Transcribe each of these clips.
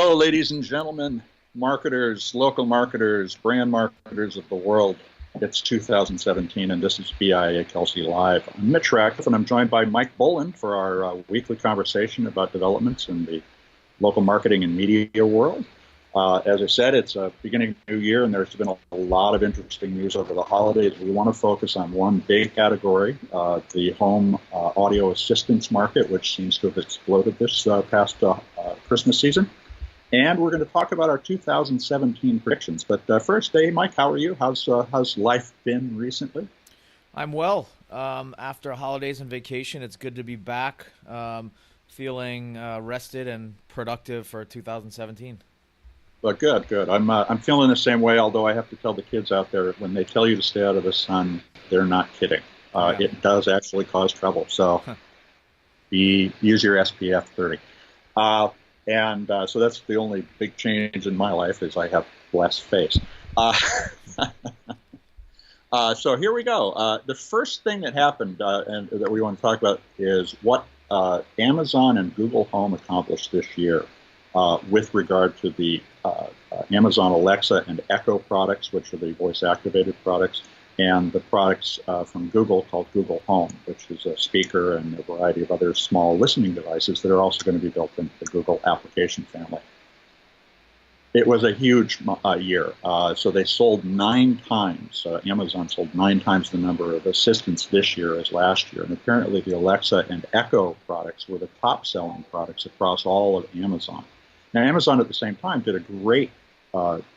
Hello, ladies and gentlemen, marketers, local marketers, brand marketers of the world. It's 2017, and this is BIA Kelsey Live. I'm Mitch Ratcliffe, and I'm joined by Mike Boland for our weekly conversation about developments in the local marketing and media world. As I said, it's a beginning of a new year, and there's been a lot of interesting news over the holidays. We want to focus on one big category, the home audio assistance market, which seems to have exploded this past Christmas season. And we're going to talk about our 2017 predictions. But first, hey, Mike, how are you? How's life been recently? I'm well. After holidays and vacation, it's good to be back, feeling rested and productive for 2017. Well, good. I'm feeling the same way. Although I have to tell the kids out there, when they tell you to stay out of the sun, they're not kidding. Yeah. It does actually cause trouble. So use your SPF 30. So that's the only big change in my life is I have less face. So here we go. The first thing that happened and that we want to talk about is what Amazon and Google Home accomplished this year with regard to the Amazon Alexa and Echo products, which are the voice-activated products, and the products from Google called Google Home, which is a speaker and a variety of other small listening devices that are also going to be built into the Google application family. It was a huge year. So they sold 9 times. Amazon sold 9 times the number of assistants this year as last year. And apparently the Alexa and Echo products were the top-selling products across all of Amazon. Now, Amazon at the same time did a great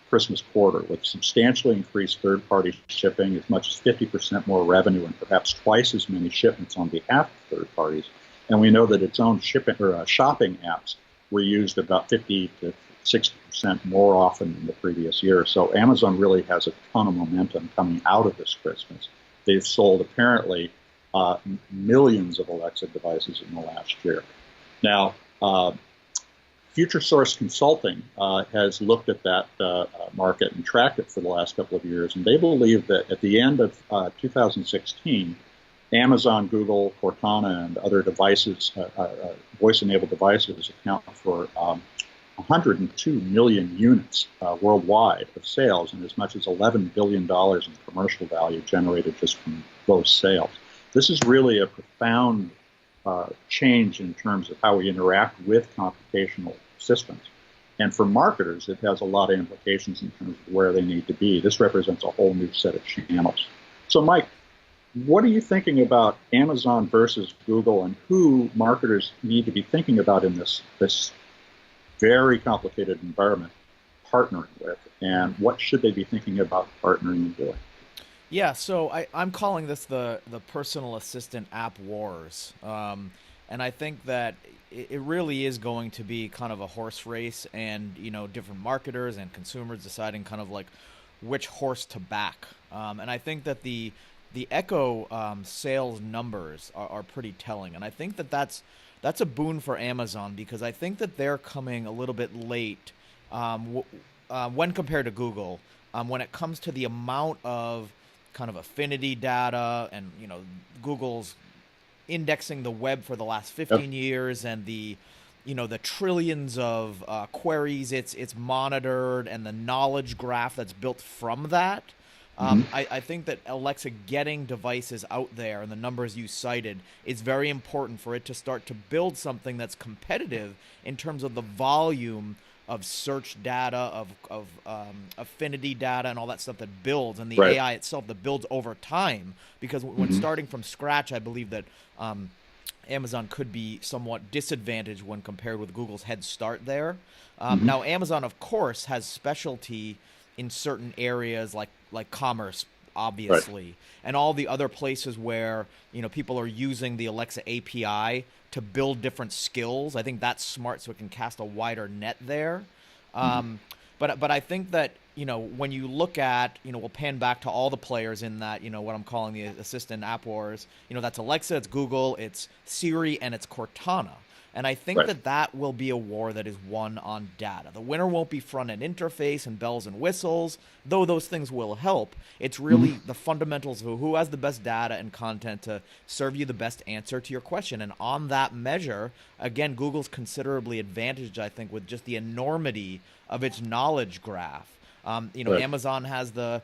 Christmas quarter with substantially increased third-party shipping, as much as 50% more revenue, and perhaps twice as many shipments on behalf of third parties. And we know that its own shipping or shopping apps were used about 50 to 60% more often than the previous year. So Amazon really has a ton of momentum coming out of this Christmas. They've sold apparently millions of Alexa devices in the last year. Now, Future Source Consulting has looked at that market and tracked it for the last couple of years, and they believe that at the end of 2016, Amazon, Google, Cortana, and other devices, voice-enabled devices, account for 102 million units worldwide of sales, and as much as $11 billion in commercial value generated just from those sales. This is really a profound change in terms of how we interact with computational systems. And for marketers, it has a lot of implications in terms of where they need to be. This represents a whole new set of channels. So, Mike, what are you thinking about Amazon versus Google, and who marketers need to be thinking about in this very complicated environment partnering with, and what should they be thinking about partnering and doing? Yeah, so I'm calling this the personal assistant app wars. And I think that it really is going to be kind of a horse race, and, different marketers and consumers deciding kind of like which horse to back. And I think that the Echo sales numbers are pretty telling. And I think that that's a boon for Amazon, because I think that they're coming a little bit late when compared to Google when it comes to the amount of kind of affinity data, and Google's indexing the web for the last 15 years, and the trillions of queries it's monitored, and the knowledge graph that's built from that. I think that Alexa getting devices out there, and the numbers you cited, is very important for it to start to build something that's competitive in terms of the volume of search data, of affinity data, and all that stuff that builds, and the Right. AI itself that builds over time. Because when starting from scratch, I believe that Amazon could be somewhat disadvantaged when compared with Google's head start there. Now, Amazon, of course, has specialty in certain areas like commerce, obviously, and all the other places where people are using the Alexa API to build different skills. I think that's smart, so it can cast a wider net there. But I think that when you look at we'll pan back to all the players in that what I'm calling the assistant app wars. That's Alexa, it's Google, it's Siri, and it's Cortana. And I think Right. that that will be a war that is won on data. The winner won't be front-end interface and bells and whistles, though those things will help. It's really Mhm. the fundamentals of who has the best data and content to serve you the best answer to your question. And on that measure, again, Google's considerably advantaged, I think, with just the enormity of its knowledge graph. Right. Amazon has the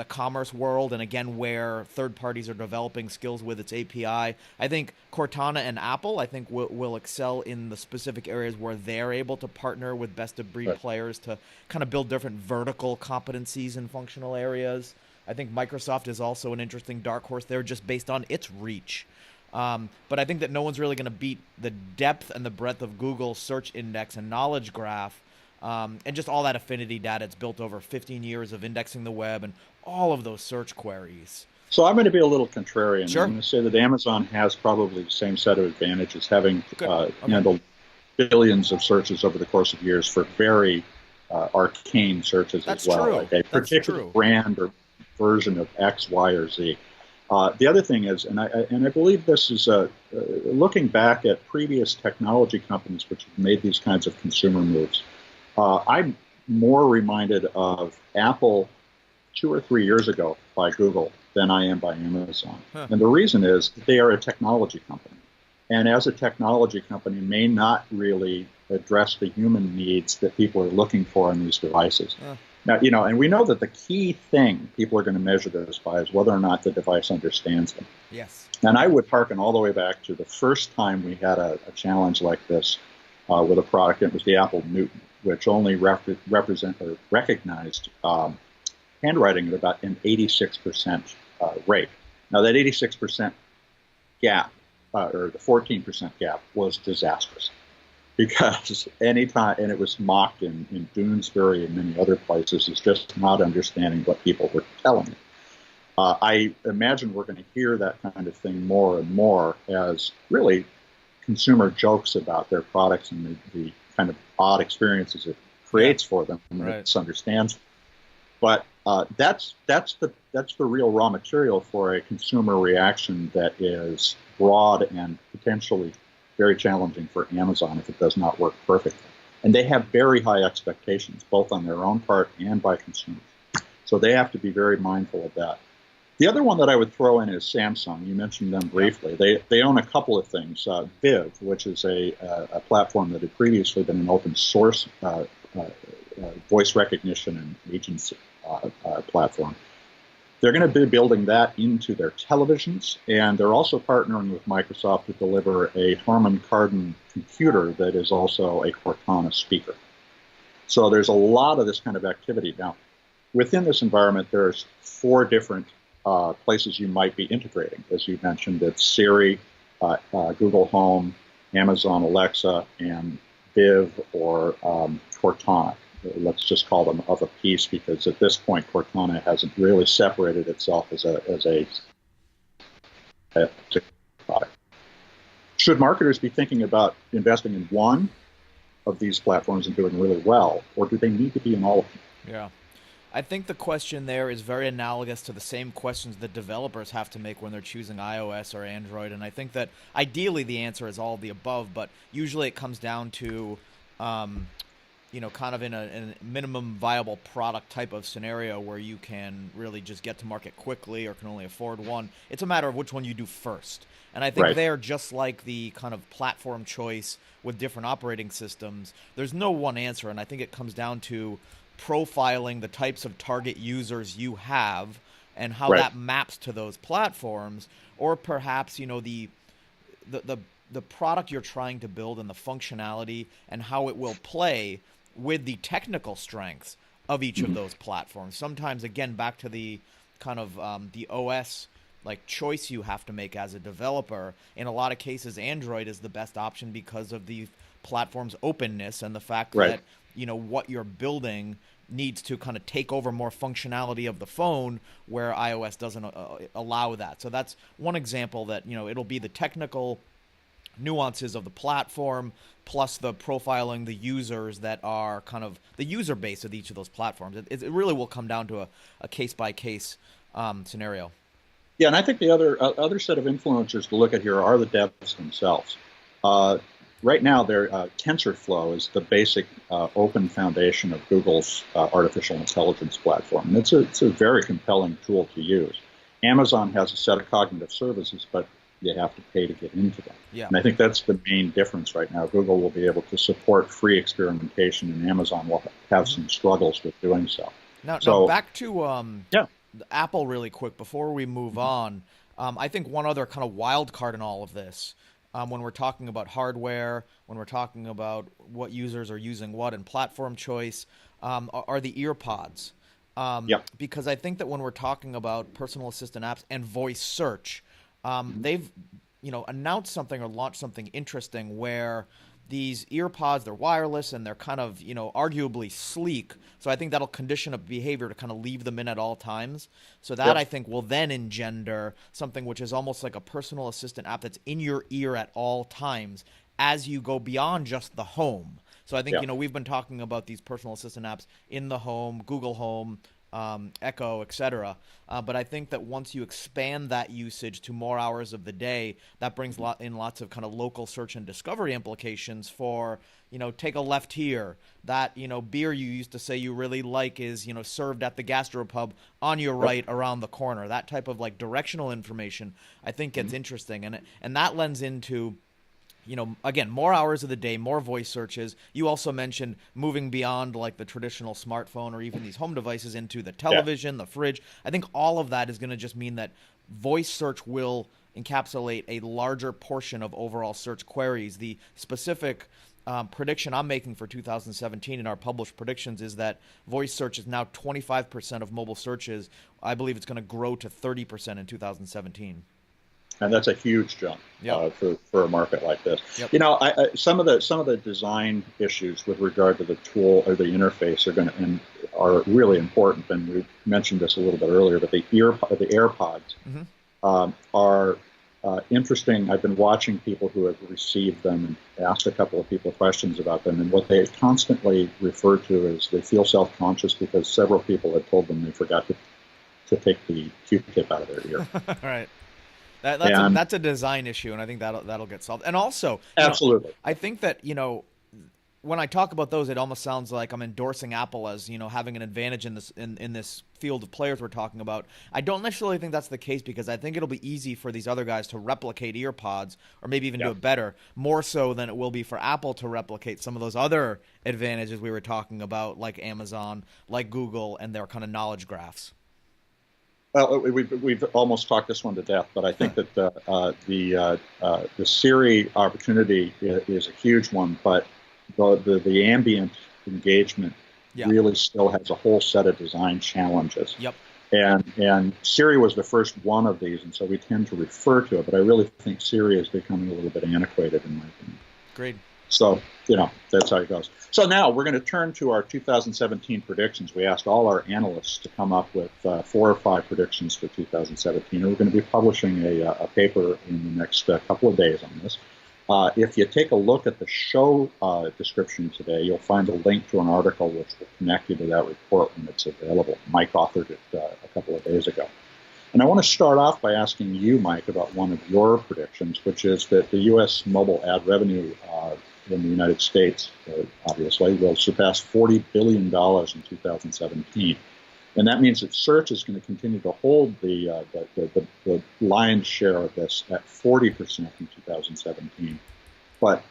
commerce world, and again, where third parties are developing skills with its API. I think Cortana and Apple, I think, will excel in the specific areas where they're able to partner with best of breed Right. players to kind of build different vertical competencies in functional areas. I think Microsoft is also an interesting dark horse there, just based on its reach. But I think that no one's really going to beat the depth and the breadth of Google's search index and knowledge graph, and just all that affinity data it's built over 15 years of indexing the web and all of those search queries. So I'm going to be a little contrarian. I'm Sure. going to say that Amazon has probably the same set of advantages, having Good. Okay. handled billions of searches over the course of years for very arcane searches as That's well, true. like a That's particular true. brand or version of X, Y, or Z. The other thing is, and I believe this is looking back at previous technology companies which have made these kinds of consumer moves. I'm more reminded of Apple 2 or 3 years ago by Google than I am by Amazon. Huh. And the reason is that they are a technology company. And as a technology company, may not really address the human needs that people are looking for in these devices. Huh. Now, and we know that the key thing people are going to measure this by is whether or not the device understands them. Yes. And I would hearken all the way back to the first time we had a challenge like this with a product. It was the Apple Newton, which only recognized handwriting at about an 86% rate. Now, that 86% gap, or the 14% gap, was disastrous. Because anytime, and it was mocked in Doonesbury and many other places, is just not understanding what people were telling you. I imagine we're going to hear that kind of thing more and more as really consumer jokes about their products and the kind of odd experiences it creates for them when Right. it understands. But that's the real raw material for a consumer reaction that is broad and potentially very challenging for Amazon if it does not work perfectly. And they have very high expectations, both on their own part and by consumers. So they have to be very mindful of that. The other one that I would throw in is Samsung. You mentioned them briefly. They own a couple of things. Viv, which is a platform that had previously been an open source voice recognition and agency platform. They're going to be building that into their televisions, and they're also partnering with Microsoft to deliver a Harman Kardon computer that is also a Cortana speaker. So there's a lot of this kind of activity. Now, within this environment, there's 4 different places you might be integrating. As you mentioned, it's Siri, Google Home, Amazon Alexa, and Viv or Cortana. Let's just call them of a piece, because at this point Cortana hasn't really separated itself as a product. Should marketers be thinking about investing in one of these platforms and doing really well, or do they need to be in all of them? Yeah. I think the question there is very analogous to the same questions that developers have to make when they're choosing iOS or Android. And I think that ideally the answer is all of the above, but usually it comes down to kind of in a minimum viable product type of scenario where you can really just get to market quickly or can only afford one. It's a matter of which one you do first. And I think Right. they're just like the kind of platform choice with different operating systems. There's no one answer, and I think it comes down to profiling the types of target users you have and how Right. that maps to those platforms, or perhaps the product you're trying to build and the functionality and how it will play with the technical strengths of each of those platforms. Sometimes, again, back to the kind of the OS like choice you have to make as a developer. In a lot of cases, Android is the best option because of the platform's openness and the fact Right. that what you're building needs to kind of take over more functionality of the phone, where iOS doesn't allow that. So that's one example that it'll be the technical nuances of the platform plus the profiling the users that are kind of the user base of each of those platforms. It really will come down to a case-by-case scenario. Yeah, and I think the other set of influencers to look at here are the devs themselves. right now, their TensorFlow is the basic open foundation of Google's artificial intelligence platform. And it's a very compelling tool to use. Amazon has a set of cognitive services, but you have to pay to get into them. Yeah. And I think that's the main difference right now. Google will be able to support free experimentation, and Amazon will have some struggles with doing so. Now back to Yeah. Apple really quick before we move on. I think one other kind of wild card in all of this, when we're talking about hardware, when we're talking about what users are using what and platform choice, are the ear pods. Yeah. Because I think that when we're talking about personal assistant apps and voice search, they've announced something or launched something interesting where these ear pods, they're wireless and they're kind of arguably sleek. So I think that'll condition a behavior to kind of leave them in at all times. So that I think will then engender something which is almost like a personal assistant app that's in your ear at all times as you go beyond just the home. So I think we've been talking about these personal assistant apps in the home, Google Home, Echo, etc. But I think that once you expand that usage to more hours of the day, that brings in lots of kind of local search and discovery implications for, take a left here. That, beer you used to say you really like is, served at the gastropub on your right around the corner. That type of like directional information I think gets interesting. And that lends into again, more hours of the day, more voice searches. You also mentioned moving beyond like the traditional smartphone or even these home devices into the television, the fridge. I think all of that is going to just mean that voice search will encapsulate a larger portion of overall search queries. The specific prediction I'm making for 2017 in our published predictions is that voice search is now 25% of mobile searches. I believe it's going to grow to 30% in 2017. And that's a huge jump for a market like this. Yep. Some of the design issues with regard to the tool or the interface are really important. And we mentioned this a little bit earlier, but the AirPods are interesting. I've been watching people who have received them and asked a couple of people questions about them. And what they constantly refer to is they feel self-conscious because several people had told them they forgot to take the Q-tip out of their ear. Right. That's a design issue, and I think that'll get solved. And also, absolutely, I think that when I talk about those, it almost sounds like I'm endorsing Apple as having an advantage in this field of players we're talking about. I don't necessarily think that's the case because I think it'll be easy for these other guys to replicate EarPods or maybe even do it better, more so than it will be for Apple to replicate some of those other advantages we were talking about, like Amazon, like Google, and their kind of knowledge graphs. Well, we've almost talked this one to death, but I think that the Siri opportunity is a huge one. But the ambient engagement really still has a whole set of design challenges. Yep. And Siri was the first one of these, and so we tend to refer to it. But I really think Siri is becoming a little bit antiquated, in my opinion. Great. So, that's how it goes. So now we're going to turn to our 2017 predictions. We asked all our analysts to come up with 4 or 5 predictions for 2017. And we're going to be publishing a paper in the next couple of days on this. If you take a look at the show description today, you'll find a link to an article which will connect you to that report when it's available. Mike authored it a couple of days ago. And I want to start off by asking you, Mike, about one of your predictions, which is that the U.S. mobile ad revenue in the United States, obviously, will surpass $40 billion in 2017. And that means that search is going to continue to hold the lion's share of this at 40% in 2017. But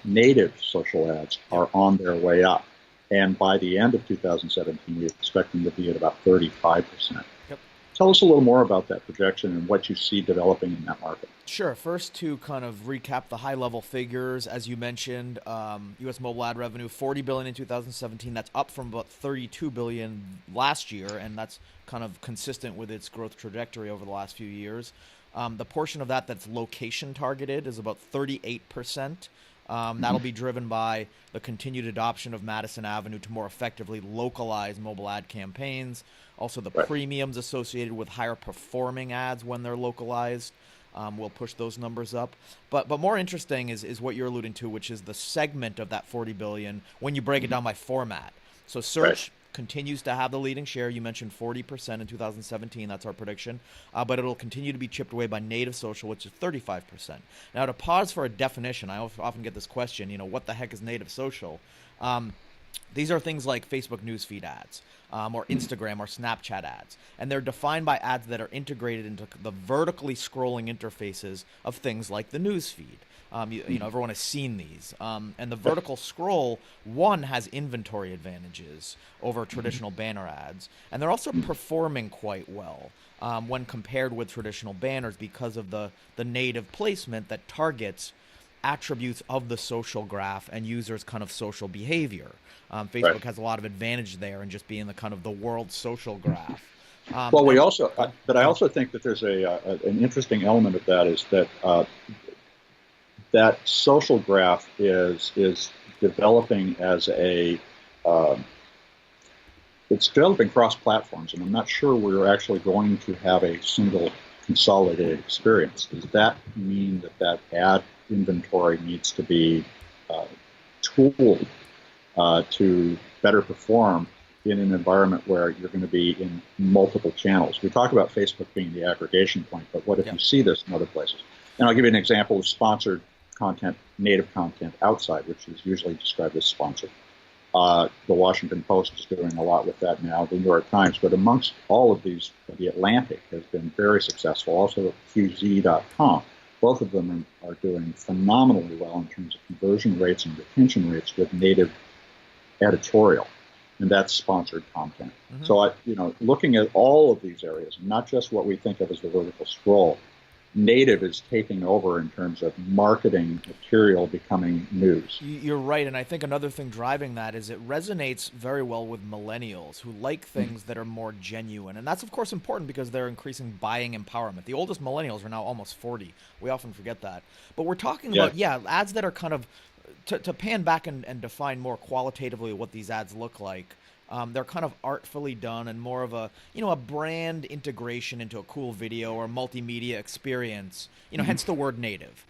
native social ads are on their way up. And by the end of 2017, we expect them to be at about 35%. Yep. Tell us a little more about that projection and what you see developing in that market. Sure. First, to kind of recap the high-level figures, as you mentioned, U.S. mobile ad revenue, $40 billion in 2017. That's up from about $32 billion last year, and that's kind of consistent with its growth trajectory over the last few years. The portion of that that's location targeted is about 38%. That'll be driven by the continued adoption of Madison Avenue to more effectively localize mobile ad campaigns. Also, the premiums associated with higher performing ads when they're localized will push those numbers up. But more interesting is what you're alluding to, which is the segment of that $40 billion when you break it down by format. So search continues to have the leading share. You mentioned 40% in 2017. That's our prediction. But it'll continue to be chipped away by native social, which is 35%. Now, to pause for a definition, I often get this question, what the heck is native social? These are things like Facebook newsfeed ads, or Instagram or Snapchat ads. And they're defined by ads that are integrated into the vertically scrolling interfaces of things like the newsfeed. Everyone has seen these. And the vertical scroll, one, has inventory advantages over traditional banner ads. And they're also performing quite well when compared with traditional banners because of the native placement that targets attributes of the social graph and users' kind of social behavior. Facebook has a lot of advantage there in just being the kind of the world social graph. Well, but I also think that there's an interesting element of that is that that social graph is developing as it's developing cross platforms, and I'm not sure we're actually going to have a single consolidated experience. Does that mean that ad inventory needs to be tooled to better perform in an environment where you're going to be in multiple channels? We talk about Facebook being the aggregation point, but what if you see this in other places? And I'll give you an example of sponsored content, native content outside, which is usually described as sponsored. The Washington Post is doing a lot with that now, the New York Times, but amongst all of these, the Atlantic has been very successful, also QZ.com. Both of them are doing phenomenally well in terms of conversion rates and retention rates with native editorial, and that's sponsored content. Mm-hmm. So, looking at all of these areas, not just what we think of as the vertical scroll, native is taking over in terms of marketing material becoming news. You're right, and I think another thing driving that is it resonates very well with millennials who like things that are more genuine. And that's, of course, important because they're increasing buying empowerment. The oldest millennials are now almost 40. We often forget that. But we're talking about, ads that are kind of, to pan back and define more qualitatively what these ads look like. They're kind of artfully done and more of a brand integration into a cool video or multimedia experience, hence the word native,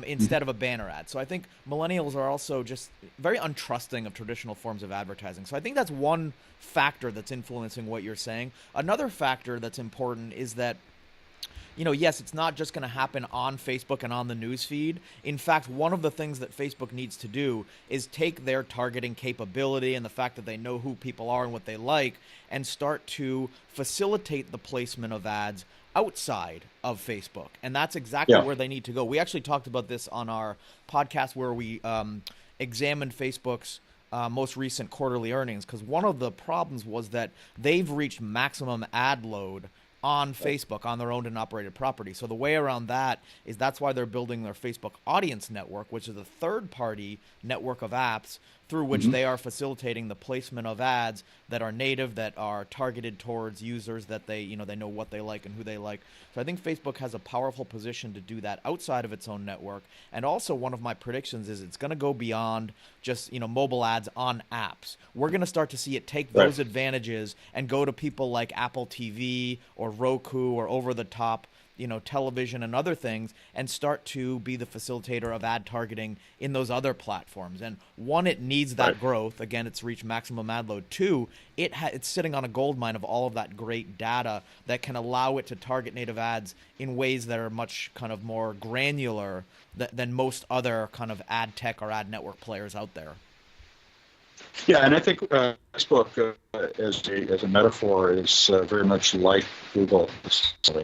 instead of a banner ad. So I think millennials are also just very untrusting of traditional forms of advertising. So I think that's one factor that's influencing what you're saying. Another factor that's important is that yes, it's not just going to happen on Facebook and on the newsfeed. In fact, one of the things that Facebook needs to do is take their targeting capability and the fact that they know who people are and what they like and start to facilitate the placement of ads outside of Facebook. And that's exactly where they need to go. We actually talked about this on our podcast where we examined Facebook's most recent quarterly earnings, because one of the problems was that they've reached maximum ad load on Facebook, on their owned and operated property. So the way around that is that's why they're building their Facebook Audience Network, which is a third-party network of apps through which they are facilitating the placement of ads that are native, that are targeted towards users that they know what they like and who they like. So I think Facebook has a powerful position to do that outside of its own network. And also one of my predictions is it's going to go beyond just, mobile ads on apps. We're going to start to see it take those advantages and go to people like Apple TV or Roku or over-the-top television and other things, and start to be the facilitator of ad targeting in those other platforms. And one, it needs that growth. Again, it's reached maximum ad load. Two, it's sitting on a gold mine of all of that great data that can allow it to target native ads in ways that are much kind of more granular than most other kind of ad tech or ad network players out there. Yeah, and I think Facebook, as a metaphor, is very much like Google,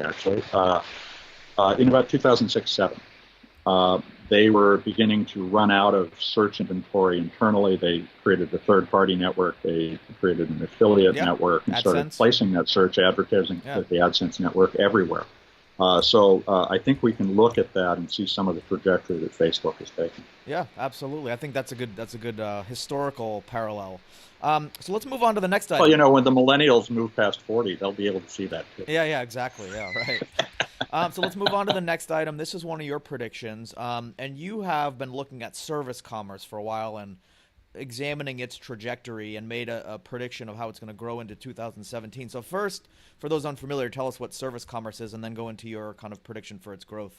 actually. In about 2006-07, they were beginning to run out of search inventory internally. They created a third-party network. They created an affiliate network and started placing that search advertising with the AdSense network everywhere. So I think we can look at that and see some of the trajectory that Facebook is taking. Yeah, absolutely. I think that's a good historical parallel. So let's move on to the next item. Well, when the millennials move past 40, they'll be able to see that too. Yeah, exactly. Yeah, right. So let's move on to the next item. This is one of your predictions, and you have been looking at service commerce for a while and examining its trajectory and made a prediction of how it's going to grow into 2017. So first, for those unfamiliar, tell us what service commerce is and then go into your kind of prediction for its growth.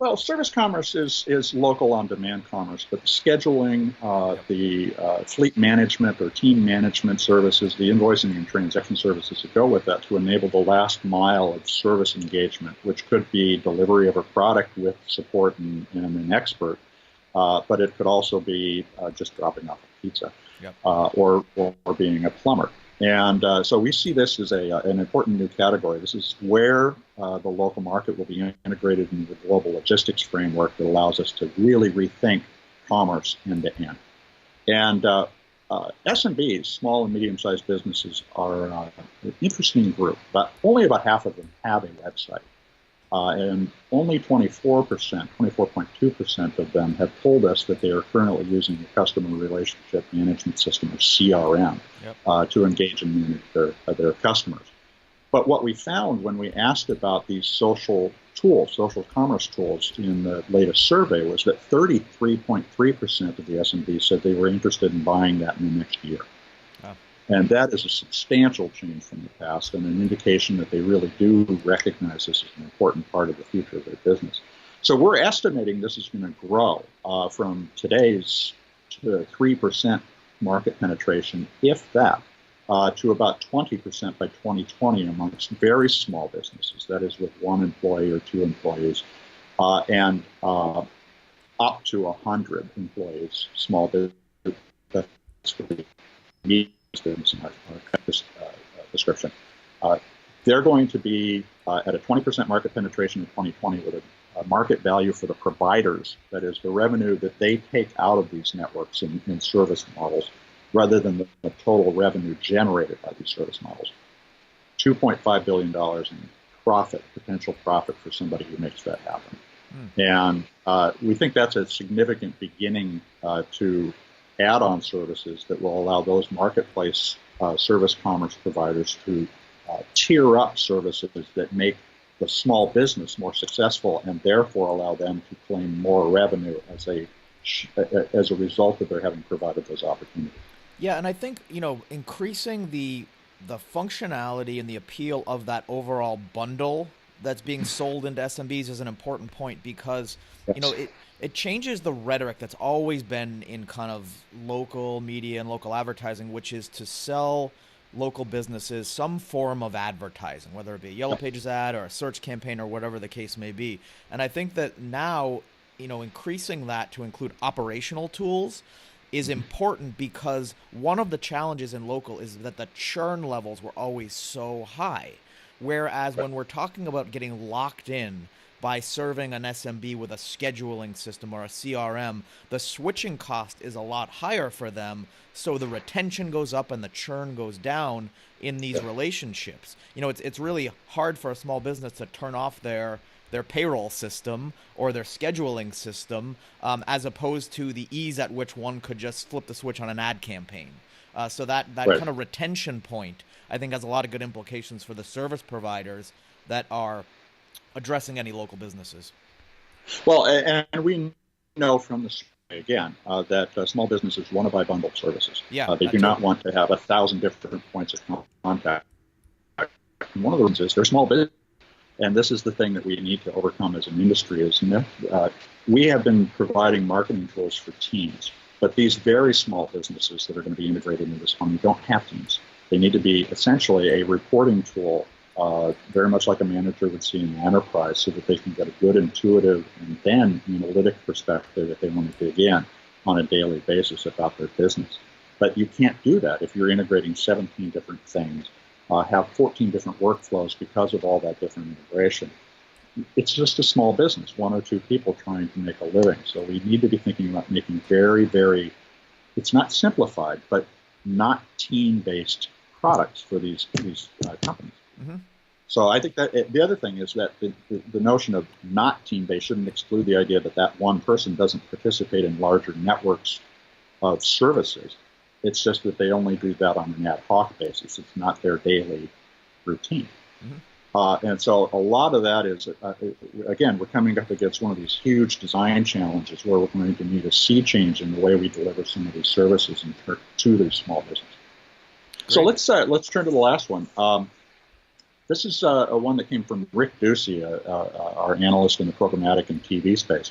Well, service commerce is local on-demand commerce, but the scheduling, the fleet management or team management services, the invoicing and transaction services that go with that to enable the last mile of service engagement, which could be delivery of a product with support and an expert, but it could also be just dropping off a pizza, Yep. or being a plumber. And so we see this as an important new category. This is where the local market will be integrated into the global logistics framework that allows us to really rethink commerce end to end. And SMBs, small and medium-sized businesses, are an interesting group, but only about half of them have a website. And only 24.2% of them have told us that they are currently using a customer relationship management system, or CRM, Yep. to engage and manage their customers. But what we found when we asked about these social commerce tools in the latest survey was that 33.3% of the SMBs said they were interested in buying that in the next year. Wow. And that is a substantial change from the past and an indication that they really do recognize this as an important part of the future of their business. So we're estimating this is going to grow from today's 3% market penetration, if that, to about 20% by 2020 amongst very small businesses, that is with one employee or two employees, and up to 100 employees, small business. That's for the business in our description. They're going to be at a 20% market penetration in 2020 with a market value for the providers, that is the revenue that they take out of these networks in service models, rather than the total revenue generated by these service models. $2.5 billion in potential profit for somebody who makes that happen. And we think that's a significant beginning to add-on services that will allow those marketplace service commerce providers to tier up services that make the small business more successful and therefore allow them to claim more revenue as a result of their having provided those opportunities. Yeah, and I think, increasing the functionality and the appeal of that overall bundle that's being sold into SMBs is an important point, because, Yes. it changes the rhetoric that's always been in kind of local media and local advertising, which is to sell local businesses some form of advertising, whether it be a Yellow Pages ad or a search campaign or whatever the case may be. And I think that now, increasing that to include operational tools is important, because one of the challenges in local is that the churn levels were always so high. Whereas when we're talking about getting locked in by serving an SMB with a scheduling system or a CRM, the switching cost is a lot higher for them, so the retention goes up and the churn goes down in these relationships. It's really hard for a small business to turn off their payroll system or their scheduling system, as opposed to the ease at which one could just flip the switch on an ad campaign. So that Right. kind of retention point, I think, has a lot of good implications for the service providers that are addressing any local businesses. Well, and we know from the survey, again, that small businesses want to buy bundled services. Yeah, They that do too. not want to have 1,000 different points of contact. And one of the reasons is they're small business. And this is the thing that we need to overcome as an industry. We have been providing marketing tools for teams, but these very small businesses that are going to be integrated into this company don't have teams. They need to be essentially a reporting tool, very much like a manager would see in the enterprise, so that they can get a good intuitive and then analytic perspective if they want to dig in on a daily basis about their business. But you can't do that if you're integrating 17 different things, have 14 different workflows because of all that different integration. It's just a small business, one or two people trying to make a living. So we need to be thinking about making very, very, it's not simplified, but not team-based products for these companies. Mm-hmm. So I think that the other thing is that the notion of not team-based shouldn't exclude the idea that one person doesn't participate in larger networks of services. It's just that they only do that on an ad hoc basis. It's not their daily routine. Mm-hmm. And so a lot of that is, again, we're coming up against one of these huge design challenges where we're going to need a sea change in the way we deliver some of these services to these small businesses. Great. So let's turn to the last one. This is one that came from Rick Ducey, our analyst in the programmatic and TV space.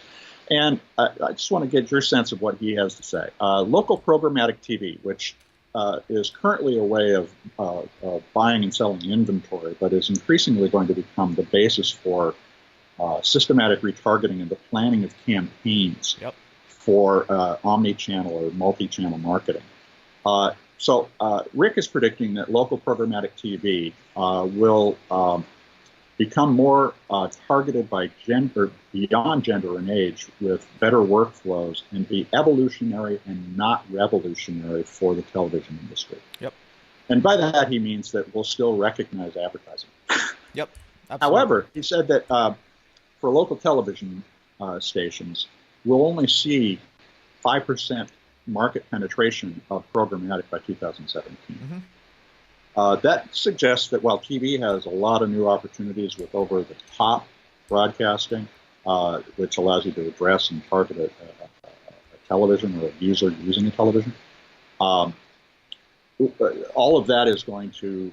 And I just want to get your sense of what he has to say. Local programmatic TV, which is currently a way of buying and selling inventory, but is increasingly going to become the basis for systematic retargeting and the planning of campaigns for omni-channel or multi-channel marketing. So Rick is predicting that local programmatic TV will become more targeted by gender, beyond gender and age, with better workflows, and be evolutionary and not revolutionary for the television industry. Yep. And by that he means that we'll still recognize advertising. Yep. Absolutely. However, he said that for local television stations, we'll only see 5% market penetration of programmatic by 2017. That suggests that while TV has a lot of new opportunities with over-the-top broadcasting, which allows you to address and target a television or a user using a television, all of that is going to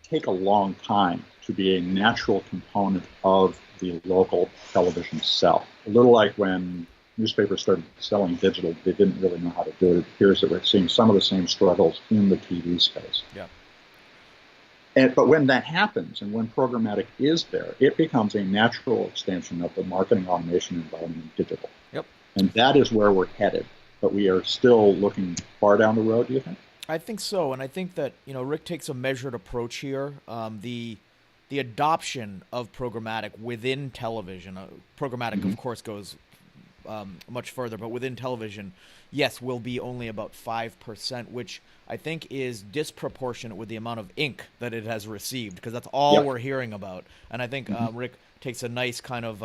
take a long time to be a natural component of the local television sell. A little like when newspapers started selling digital, they didn't really know how to do it. It appears that we're seeing some of the same struggles in the TV space. Yeah. But when that happens, and when programmatic is there, it becomes a natural extension of the marketing automation environment in digital. Yep. And that is where we're headed. But we are still looking far down the road, do you think? I think so, and I think that Rick takes a measured approach here. The adoption of programmatic within television, programmatic of course goes much further, but within television, yes, will be only about 5%, which I think is disproportionate with the amount of ink that it has received, because that's all we're hearing about. And I think Rick takes a nice kind of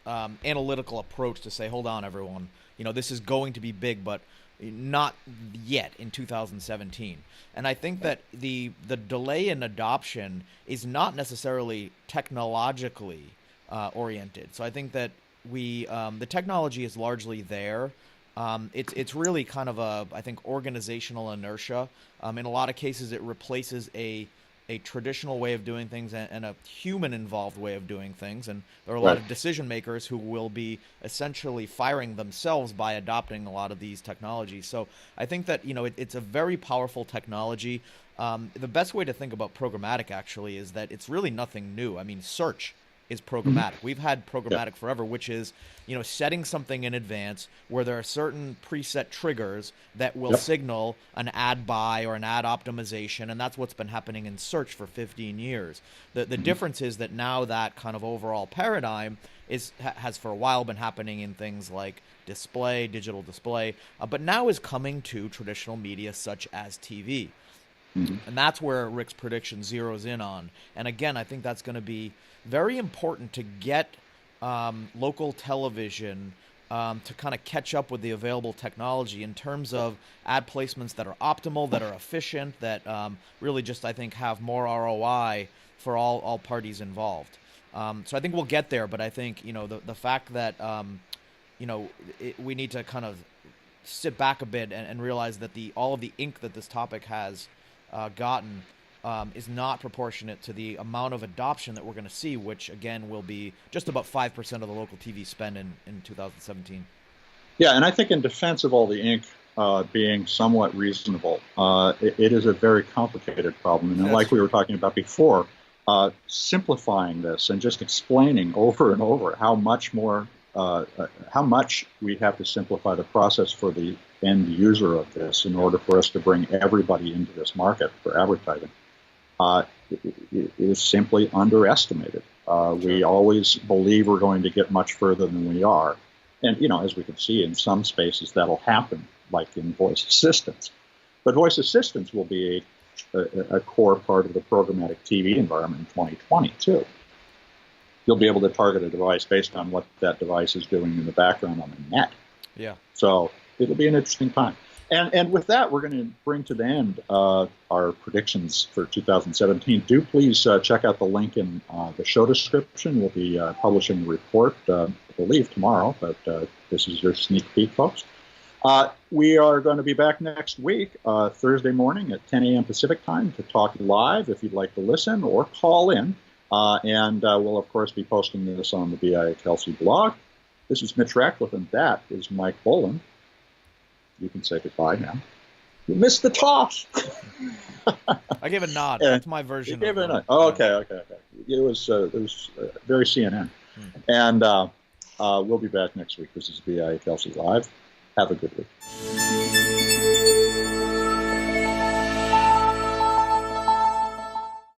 analytical approach to say, hold on, everyone, this is going to be big, but not yet in 2017. And I think that the delay in adoption is not necessarily technologically oriented. So I think that the technology is largely there. It's really kind of I think organizational inertia. In a lot of cases, it replaces a traditional way of doing things and a human-involved way of doing things. And there are a lot of decision makers who will be essentially firing themselves by adopting a lot of these technologies. So I think that it's a very powerful technology. The best way to think about programmatic actually is that it's really nothing new. I mean, search is programmatic. We've had programmatic forever, which is, setting something in advance where there are certain preset triggers that will signal an ad buy or an ad optimization, and that's what's been happening in search for 15 years. The difference is that now that kind of overall paradigm has for a while been happening in things like display, digital display, but now is coming to traditional media such as TV. And that's where Rick's prediction zeroes in on. And again, I think that's going to be very important to get local television to kind of catch up with the available technology in terms of ad placements that are optimal, that are efficient, that really just, I think, have more ROI for all parties involved. So I think we'll get there, but I think, the fact that, we need to kind of sit back a bit and realize that all of the ink that this topic has gotten is not proportionate to the amount of adoption that we're going to see, which again will be just about 5% of the local TV spend in 2017. Yeah, and I think in defense of all the ink being somewhat reasonable, it is a very complicated problem. And like we were talking about before, simplifying this and just explaining over and over how much we have to simplify the process for the end user of this in order for us to bring everybody into this market for advertising is simply underestimated. We always believe we're going to get much further than we are. And, as we can see in some spaces, that'll happen, like in voice assistants. But voice assistants will be a core part of the programmatic TV environment in 2020, too. You'll be able to target a device based on what that device is doing in the background on the net. Yeah. So it'll be an interesting time. And with that, we're going to bring to the end our predictions for 2017. Do please check out the link in the show description. We'll be publishing a report, I believe, tomorrow, but this is your sneak peek, folks. We are going to be back next week, Thursday morning at 10 a.m. Pacific time to talk live if you'd like to listen or call in. And we'll, of course, be posting this on the BIA Kelsey blog. This is Mitch Ratcliffe, and that is Mike Boland. You can say goodbye now. You missed the toss. I gave a nod. That's my version. You gave a nod. Oh, okay. It was very CNN. And we'll be back next week. This is BIA Kelsey Live. Have a good week.